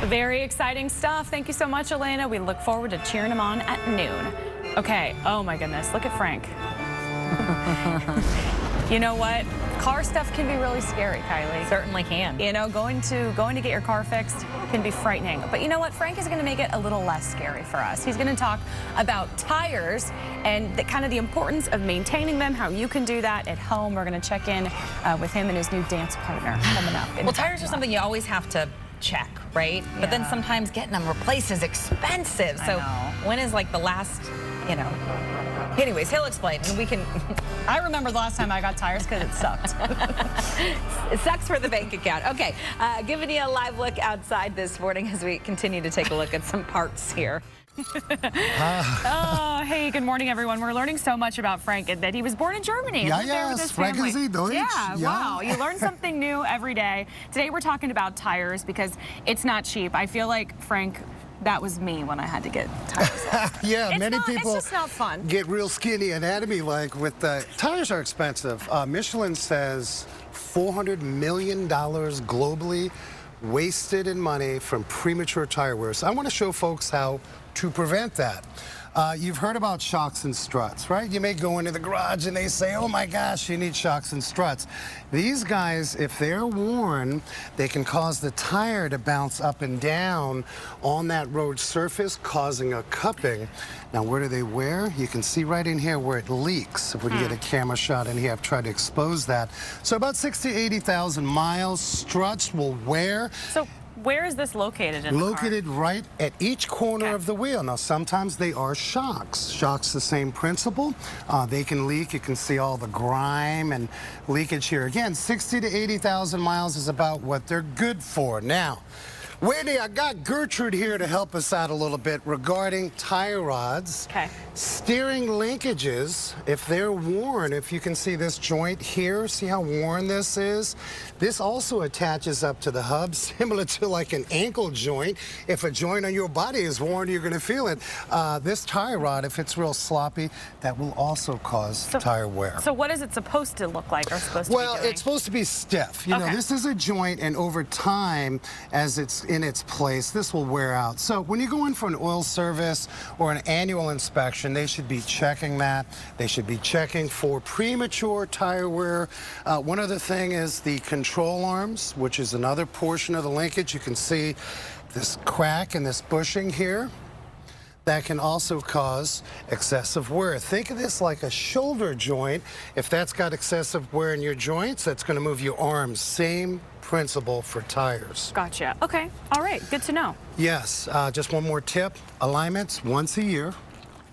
Very exciting stuff. Thank you so much, Elena. We look forward to cheering him on at noon. Okay. Oh my goodness. Look at Frank. You know what? Car stuff can be really scary, Kylie. Certainly can. You know, going to get your car fixed can be frightening. But you know what? Frank is going to make it a little less scary for us. He's going to talk about tires and kind of the importance of maintaining them, how you can do that at home. We're going to check in with him and his new dance partner coming up. Well, tires are something you always have to check, right? Yeah. But then sometimes getting them replaced is expensive. So when is like the last, you know? Anyways, he'll explain, and we can. I remember the last time I got tires because it sucked. It sucks for the bank account. Okay, giving you a live look outside this morning as we continue to take a look at some parts here. Oh, hey, good morning, everyone. We're learning so much about Frank and that he was born in Germany. Yeah, Lived there with his Frank family. is he Deutsch? Yeah, wow. You learn something new every day. Today we're talking about tires because it's not cheap. I feel like, Frank, that was me when I had to get tires. Yeah, many people it's just not fun. get real skinny anatomy-like with the tires are expensive. Michelin says $400 million globally wasted in money from premature tire wear. So I want to show folks how to prevent that. You've heard about shocks and struts, right? You may go into the garage and they say, oh my gosh, you need shocks and struts. These guys, if they're worn, they can cause the tire to bounce up and down on that road surface, causing a cupping. Now, where do they wear? You can see right in here where it leaks. If we can get a camera shot in here, I've tried to expose that. So about 60,000 to 80,000 miles, struts will wear. So where is this located in the car? Located right at each corner of the wheel. Now, sometimes they are shocks. Shocks, the same principle. They can leak. You can see all the grime and leakage here. Again, 60 to 80,000 miles is about what they're good for. Now, Wendy, I got Gertrude here to help us out a little bit regarding tire rods. Okay. Steering linkages, if they're worn, if you can see this joint here, see how worn this is? This also attaches up to the hub, similar to like an ankle joint. If a joint on your body is worn, you're going to feel it. This tire rod, if it's real sloppy, that will also cause tire wear. So what is it supposed to look like or supposed to be doing? Well, it's supposed to be stiff. You know, this is a joint, and over time, as it's in its place, this will wear out. So when you go in for an oil service or an annual inspection, they should be checking that. They should be checking for premature tire wear. One other thing is the control arms, which is another portion of the linkage. You can see this crack and this bushing here. That can also cause excessive wear. Think of this like a shoulder joint. If that's got excessive wear in your joints, that's going to move your arms. Same principle for tires. Gotcha. Okay. All right. Good to know. Yes. Just one more tip. Alignments once a year.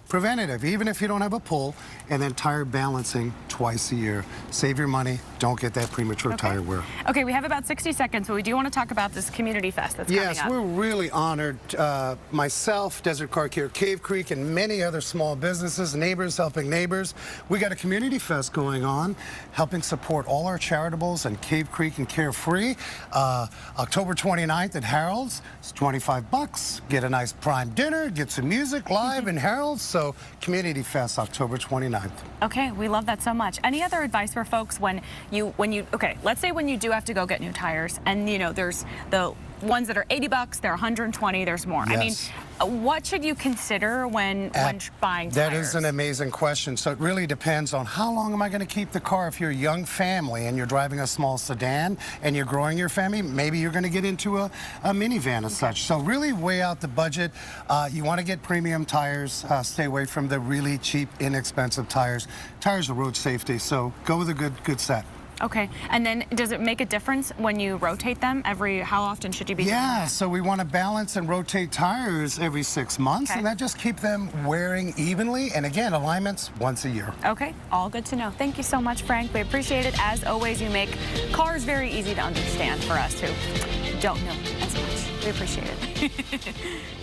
Preventative, even if you don't have a pull, and then tire balancing twice a year. Save your money. Don't get that premature tire wear. Okay, we have about 60 seconds, but we do want to talk about this community fest that's coming up. Yes, we're really honored. Myself, Desert Car Care, Cave Creek, and many other small businesses, neighbors helping neighbors. We got a community fest going on, helping support all our charitables and Cave Creek and Carefree. October 29th at Harold's. It's $25. Get a nice prime dinner, get some music live in Harold's. So Community Fest, October 29th. Okay, we love that so much. Any other advice for folks when you okay, let's say when you do have to go get new tires, and you know there's the ones that are $80, they're $120, there's more. Yes. I mean, what should you consider when buying tires? That is an amazing question. So it really depends on how long am I going to keep the car. If you're a young family and you're driving a small sedan and you're growing your family, maybe you're going to get into a minivan as such. So really weigh out the budget. You want to get premium tires. Stay away from the really cheap, inexpensive tires. Tires are road safety, so go with a good set. Okay, and then does it make a difference when you rotate them? How often should you be doing that? So we want to balance and rotate tires every 6 months, and that just keep them wearing evenly. And again, alignments once a year. Okay, all good to know. Thank you so much, Frank. We appreciate it. As always, you make cars very easy to understand for us who don't know as much. We appreciate it.